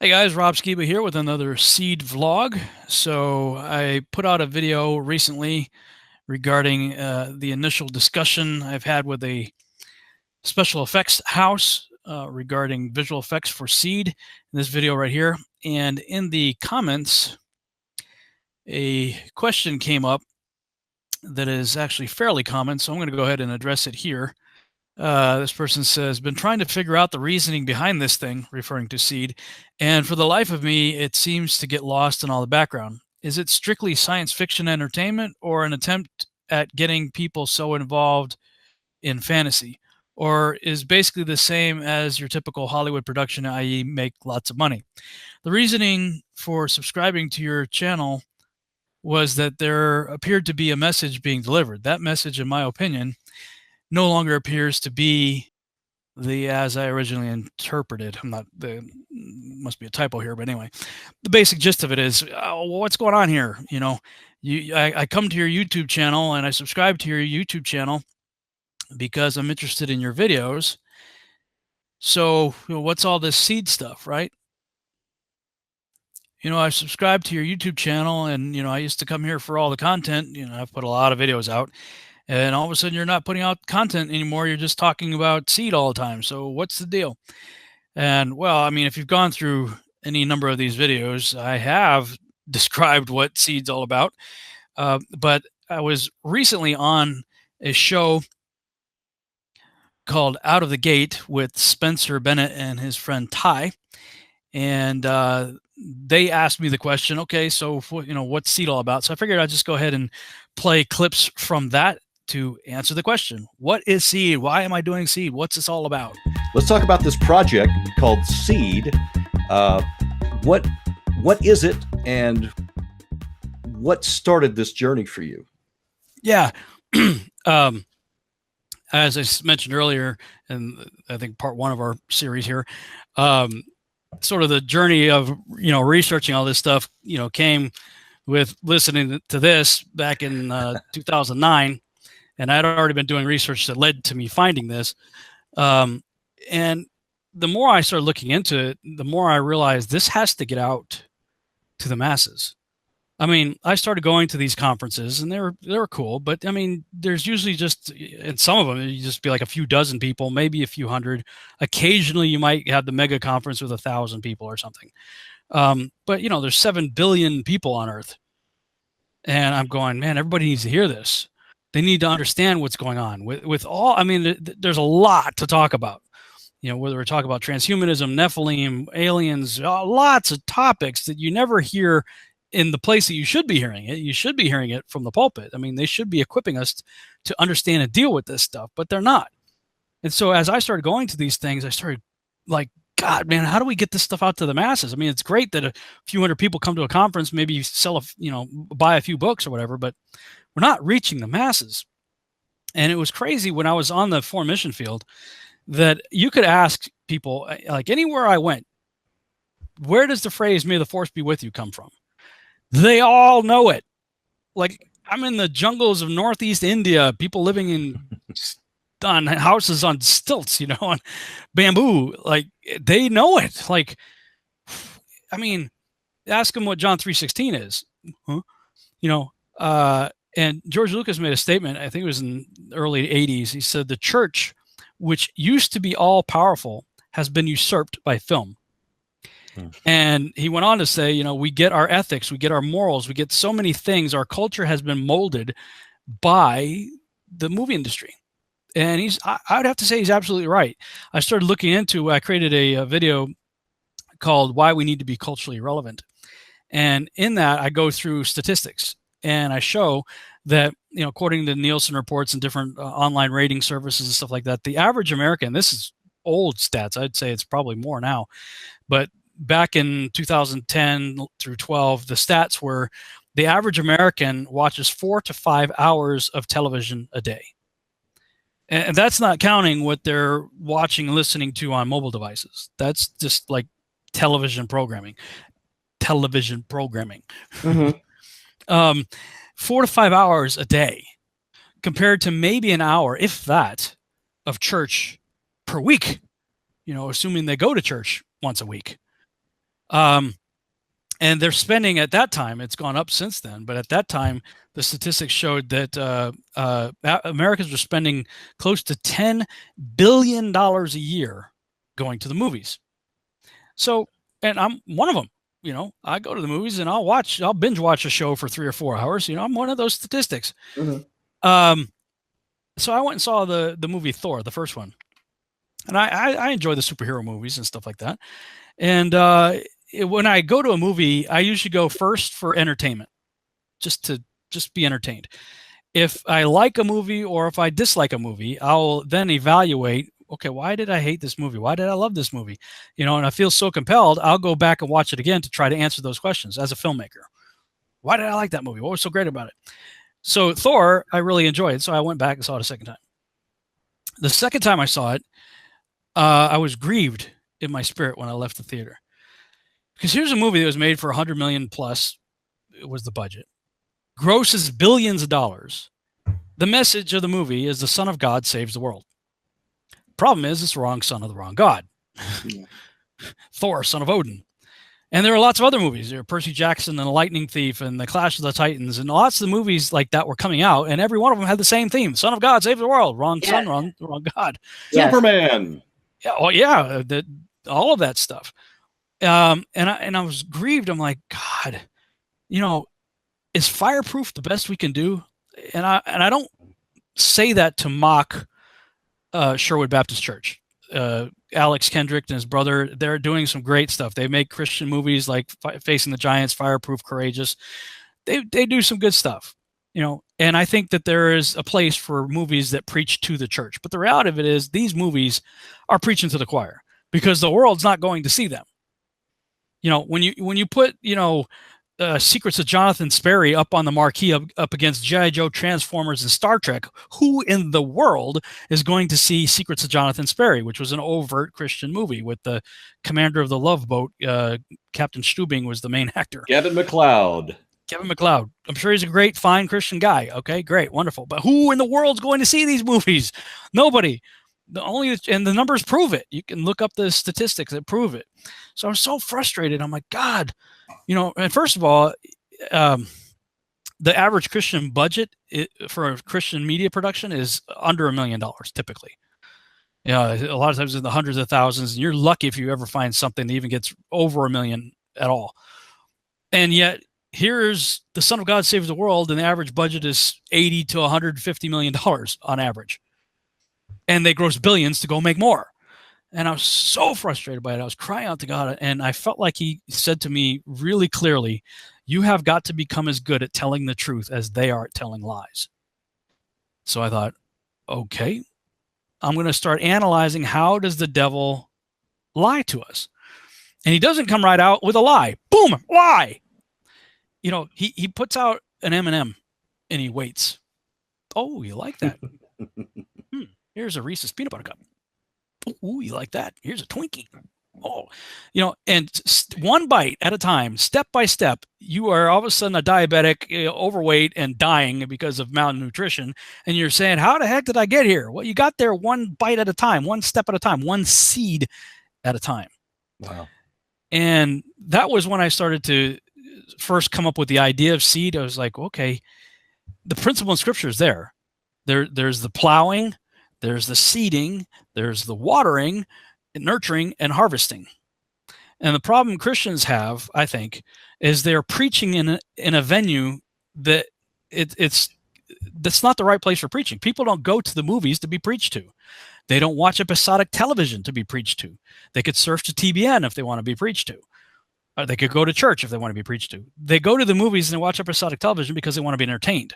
Hey guys, Rob Skiba here with another seed vlog. So I put out a video recently regarding the initial discussion I've had with a special effects house regarding visual effects for seed in this video right here. And in the comments, a question came up that is actually fairly common, so I'm going to go ahead and address it here. This person says, been trying to figure out the reasoning behind this thing, referring to seed, and for the life of me, it seems to get lost in all the background. Is it strictly science fiction entertainment or an attempt at getting people so involved in fantasy? Or is basically the same as your typical Hollywood production, i.e. make lots of money? The reasoning for subscribing to your channel was that there appeared to be a message being delivered. That message, in my opinion, no longer appears to be the as I originally interpreted. I'm not the must be a typo here, but anyway, the basic gist of it is, what's going on here? You know, I come to your YouTube channel and I subscribe to your YouTube channel because I'm interested in your videos. So what's all this seed stuff, right? I subscribed to your YouTube channel and, I used to come here for all the content. I've put a lot of videos out. And all of a sudden you're not putting out content anymore. You're just talking about seed all the time. So what's the deal? And well, I mean, if you've gone through any number of these videos, I have described what seed's all about. But I was recently on a show called Out of the Gate with Spencer Bennett and his friend Ty. And they asked me the question, okay, so what's seed all about? So I figured I'd just go ahead and play clips from that to answer the question. What is seed? Why am I doing seed? What's this all about? Let's talk about this project called Seed. What is it, and what started this journey for you? Yeah. As I mentioned earlier, and I think part one of our series here, sort of the journey of, researching all this stuff, came with listening to this back in 2009. And I'd already been doing research that led to me finding this. And the more I started looking into it, the more I realized this has to get out to the masses. I mean, I started going to these conferences and they were cool, but I mean, there's usually just, in some of them, you just be like a few dozen people, maybe a few hundred. Occasionally you might have the mega conference with 1,000 people or something. But there's 7 billion people on Earth. And I'm going, man, everybody needs to hear this. They need to understand what's going on with all. I mean, there's a lot to talk about. Whether we're talking about transhumanism, Nephilim, aliens, lots of topics that you never hear in the place that you should be hearing it. You should be hearing it from the pulpit. I mean, they should be equipping us to understand and deal with this stuff, but they're not. And so as I started going to these things, I started like, God, man, how do we get this stuff out to the masses? I mean, it's great that a few hundred people come to a conference, maybe buy a few books or whatever, but we're not reaching the masses. And it was crazy when I was on the foreign mission field that you could ask people, like anywhere I went, where does the phrase "May the Force be with you" come from? They all know it. Like, I'm in the jungles of Northeast India, people living in on houses on stilts, on bamboo. Like, they know it. Like, I mean, ask them what John 3:16 is. Huh? And George Lucas made a statement, I think it was in the early 80s. He said, the church, which used to be all powerful, has been usurped by film. And he went on to say, we get our ethics, we get our morals, we get so many things. Our culture has been molded by the movie industry. And I would have to say he's absolutely right. I started looking into, I created a video called Why We Need to Be Culturally Relevant. And in that, I go through statistics and I show that, according to Nielsen reports and different online rating services and stuff like that, the average American, this is old stats, I'd say it's probably more now, but back in 2010 through 12, the stats were the average American watches 4 to 5 hours of television a day. And that's not counting what they're watching and listening to on mobile devices. That's just like television programming. Mm-hmm. 4 to 5 hours a day compared to maybe an hour, if that, of church per week, assuming they go to church once a week. And they're spending at that time, it's gone up since then, but at that time, the statistics showed that Americans were spending close to $10 billion a year going to the movies. So, and I'm one of them. I go to the movies and I'll binge watch a show for 3 or 4 hours. I'm one of those statistics. Mm-hmm. So I went and saw the movie Thor, the first one. And I enjoy the superhero movies and stuff like that. And when I go to a movie, I usually go first for entertainment, just to be entertained. If I like a movie or if I dislike a movie, I'll then evaluate, okay, why did I hate this movie? Why did I love this movie? And I feel so compelled, I'll go back and watch it again to try to answer those questions as a filmmaker. Why did I like that movie? What was so great about it? So Thor, I really enjoyed. So I went back and saw it a second time. The second time I saw it, I was grieved in my spirit when I left the theater. Because here's a movie that was made for 100 million plus, it was the budget. Grosses billions of dollars. The message of the movie is the Son of God saves the world. Problem is, it's the wrong son of the wrong God. Yeah. Thor, son of Odin. And there are lots of other movies. There are Percy Jackson and The Lightning Thief and The Clash of the Titans and lots of the movies like that were coming out, and every one of them had the same theme. Son of God saves the world. Wrong son, wrong God. Yes. Superman. Yeah, well, yeah, all of that stuff. And I was grieved. I'm like, God, is fireproof the best we can do? And I don't say that to mock Sherwood Baptist Church. Alex Kendrick and his brother, they're doing some great stuff. They make Christian movies like Facing the Giants, Fireproof, Courageous. They do some good stuff, and I think that there is a place for movies that preach to the church. But the reality of it is these movies are preaching to the choir because the world's not going to see them. When you put, Secrets of Jonathan Sperry up on the marquee up against G.I. Joe, Transformers, and Star Trek, who in the world is going to see Secrets of Jonathan Sperry, which was an overt Christian movie with the commander of the Love Boat, Captain Stubing was the main actor. Kevin McLeod. I'm sure he's a great, fine Christian guy. Okay, great, wonderful. But who in the world's going to see these movies? Nobody. And the numbers prove it. You can look up the statistics that prove it. So I'm so frustrated. I'm like, God, and first of all, the average Christian budget for a Christian media production is under $1 million typically. A lot of times in the hundreds of thousands, and you're lucky if you ever find something that even gets over $1 million at all. And yet here's the Son of God saves the world, and the average budget is $80 to $150 million on average. And they gross billions to go make more. And I was so frustrated by it. I was crying out to God, and I felt like he said to me really clearly, you have got to become as good at telling the truth as they are at telling lies. So I thought, okay, I'm going to start analyzing how does the devil lie to us? And he doesn't come right out with a lie. Boom, lie. He puts out an M&M and he waits. Oh, you like that? Here's a Reese's peanut butter cup. Ooh, you like that? Here's a Twinkie. Oh, and one bite at a time, step by step, you are all of a sudden a diabetic, overweight, and dying because of malnutrition. And you're saying, how the heck did I get here? Well, you got there one bite at a time, one step at a time, one seed at a time. Wow. And that was when I started to first come up with the idea of seed. I was like, okay, the principle in Scripture is there. There's the plowing, there's the seeding, there's the watering, nurturing, and harvesting. And the problem Christians have, I think, is they're preaching in a venue that that's not the right place for preaching. People don't go to the movies to be preached to. They don't watch episodic television to be preached to. They could surf to TBN if they want to be preached to. Or they could go to church if they want to be preached to. They go to the movies and they watch episodic television because they want to be entertained.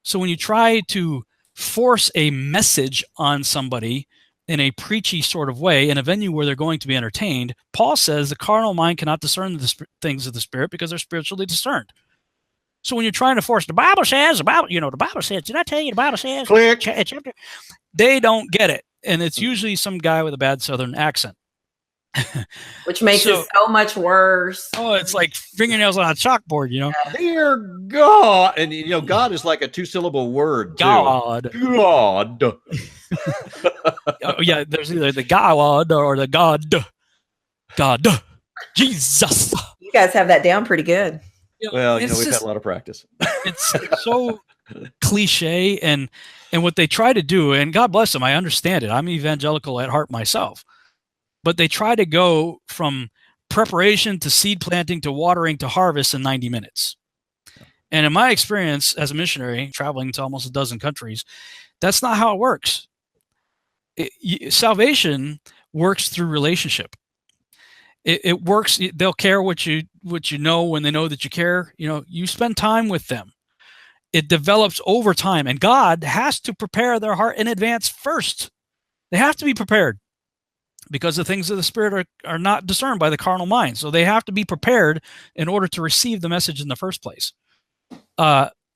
So when you try to force a message on somebody in a preachy sort of way in a venue where they're going to be entertained, Paul says the carnal mind cannot discern the things of the Spirit because they're spiritually discerned. So when you're trying to force, the Bible says, the Bible says, did I tell you the Bible says? Click. They don't get it. And it's usually some guy with a bad Southern accent. Which makes it so much worse. Oh, it's like fingernails on a chalkboard, Dear God. And, God is like a 2-syllable word, too. God. Oh, yeah, there's either the God or the God. God. Jesus. You guys have that down pretty good. Well, we've had a lot of practice. It's so cliche, and what they try to do, and God bless them, I understand it. I'm evangelical at heart myself, but they try to go from preparation to seed planting to watering to harvest in 90 minutes. And in my experience as a missionary traveling to almost a dozen countries, that's not how it works. Salvation works through relationship. It works. They'll care what you know when they know that you care. You spend time with them. It develops over time, and God has to prepare their heart in advance first. They have to be prepared because the things of the Spirit are not discerned by the carnal mind. So they have to be prepared in order to receive the message in the first place.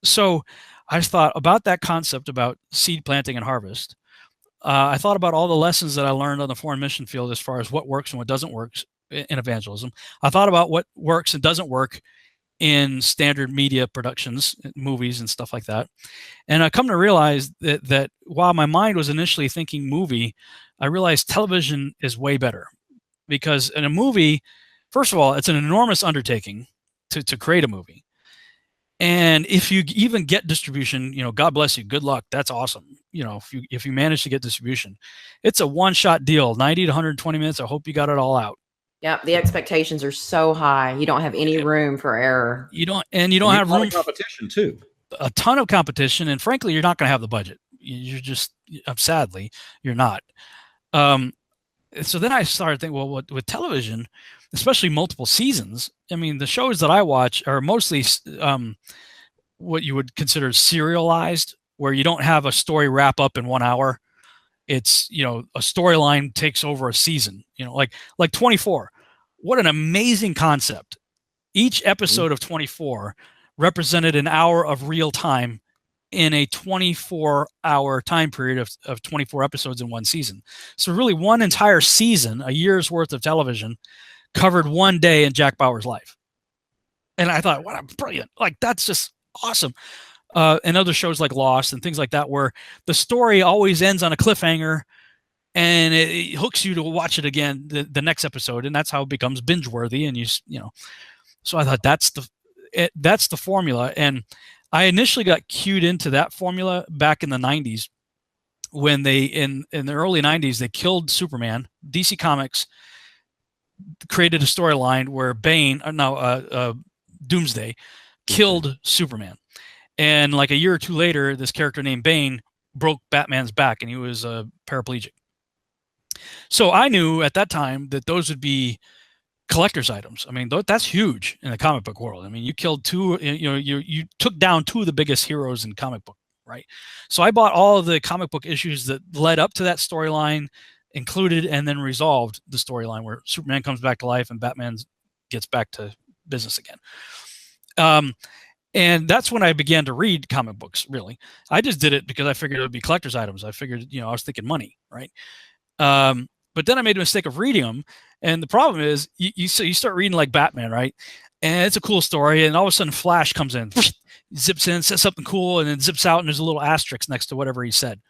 So I thought about that concept about seed planting and harvest. I thought about all the lessons that I learned on the foreign mission field as far as what works and what doesn't work in evangelism. I thought about what works and doesn't work in standard media productions, movies and stuff like that. And I come to realize that while my mind was initially thinking movie, I realized television is way better, because in a movie, first of all, it's an enormous undertaking to create a movie. And if you even get distribution, God bless you, good luck. That's awesome. If you manage to get distribution, it's a one-shot deal, 90 to 120 minutes. I hope you got it all out. Yep, the expectations are so high. You don't have any room for error. You don't have room for competition too. A ton of competition, and frankly, you're not going to have the budget. You're just, sadly, you're not. So then I started thinking, well, with television, especially multiple seasons, I mean, the shows that I watch are mostly what you would consider serialized, where you don't have a story wrap up in 1 hour. It's, a storyline takes over a season, like 24. What an amazing concept. Each episode of 24 represented an hour of real time in a 24-hour time period of 24 episodes in one season. So really one entire season, a year's worth of television, covered one day in Jack Bauer's life. And I thought, what a brilliant, that's just awesome. And other shows like Lost and things like that, where the story always ends on a cliffhanger and it hooks you to watch it again the next episode. And that's how it becomes binge worthy. And so I thought that's the formula. And I initially got cued into that formula back in the 90s when they, in the early 90s, they killed Superman. DC Comics created a storyline where Doomsday killed Superman. And like a year or two later, this character named Bane broke Batman's back and he was paraplegic. So I knew at that time that those would be collector's items. I mean, that's huge in the comic book world. I mean, you killed two, you took down two of the biggest heroes in comic book, right? So I bought all of the comic book issues that led up to that storyline, included and then resolved the storyline where Superman comes back to life and Batman gets back to business again. And that's when I began to read comic books, really. I just did it because I figured it would be collector's items. I figured, I was thinking money, right? But then I made the mistake of reading them. And the problem is you start reading like Batman, right? And it's a cool story. And all of a sudden Flash comes in, zips in, says something cool, and then zips out, and there's a little asterisk next to whatever he said.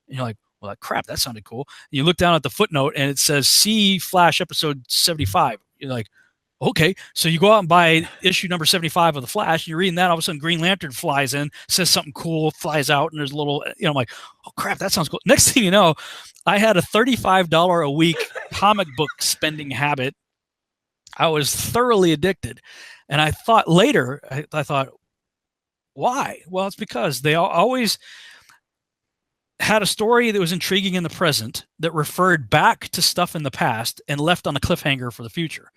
And you're like, well, crap, that sounded cool. And you look down at the footnote and it says, see Flash episode 75. You're like, okay. So you go out and buy issue number 75 of the Flash. You're reading that. All of a sudden Green Lantern flies in, says something cool, flies out, and there's a little, I'm like, oh crap, that sounds cool. Next thing you know, I had a $35 a week comic book spending habit. I was thoroughly addicted. And I thought later, I thought, why? Well, it's because they always had a story that was intriguing in the present that referred back to stuff in the past and left on a cliffhanger for the future.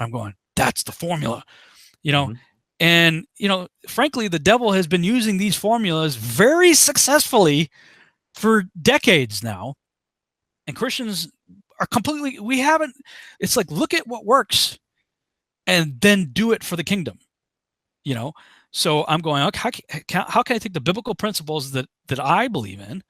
I'm going, that's the formula, and, frankly, the devil has been using these formulas very successfully for decades now. And Christians are it's like, look at what works and then do it for the kingdom, So I'm going, okay, how can I take the biblical principles that I believe in,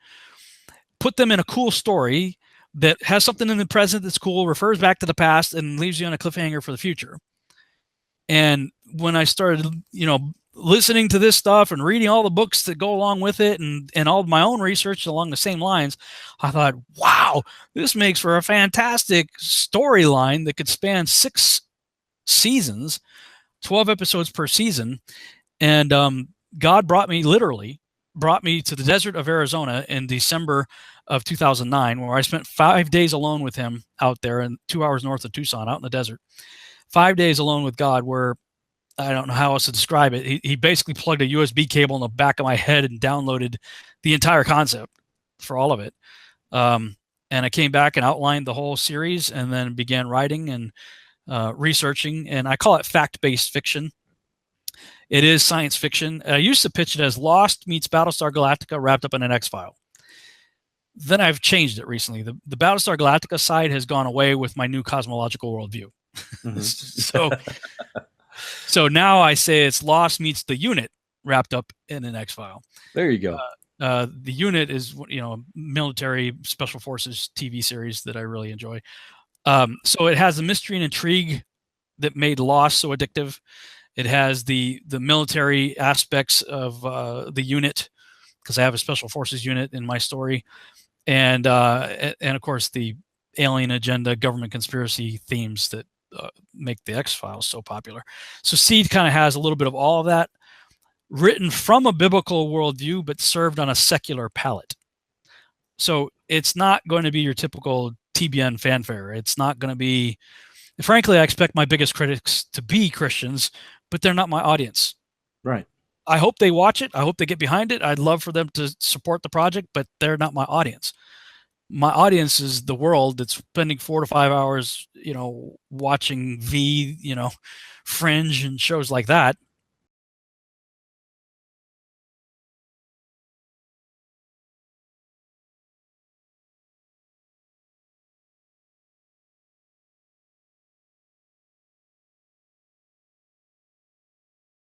put them in a cool story that has something in the present that's cool, refers back to the past, and leaves you on a cliffhanger for the future. And when I started, listening to this stuff and reading all the books that go along with it and all of my own research along the same lines, I thought, wow, this makes for a fantastic storyline that could span 6 seasons, 12 episodes per season. And God brought me to the desert of Arizona in December of 2009, where I spent 5 days alone with him out there, and 2 hours north of Tucson, out in the desert. 5 days alone with God, where I don't know how else to describe it. He basically plugged a USB cable in the back of my head and downloaded the entire concept for all of it. And I came back and outlined the whole series, and then began writing and researching. And I call it fact-based fiction. It is science fiction. I used to pitch it as Lost meets Battlestar Galactica wrapped up in an X-File. Then I've changed it recently. The Battlestar Galactica side has gone away with my new cosmological worldview. Mm-hmm. So now I say it's Lost meets the Unit wrapped up in an X-File. There you go. The Unit is, a military special forces TV series that I really enjoy. So it has the mystery and intrigue that made Lost so addictive. It has the military aspects of the Unit, because I have a special forces unit in my story, and of course the alien agenda, government conspiracy themes that make the X-Files so popular. So Seed kind of has a little bit of all of that, written from a biblical worldview, but served on a secular palette. So it's not going to be your typical TBN fanfare. It's not going to be, frankly, I expect my biggest critics to be Christians, but they're not my audience. Right. I hope they watch it. I hope they get behind it. I'd love for them to support the project, but they're not my audience. My audience is the world that's spending 4 to 5 hours, watching Fringe and shows like that.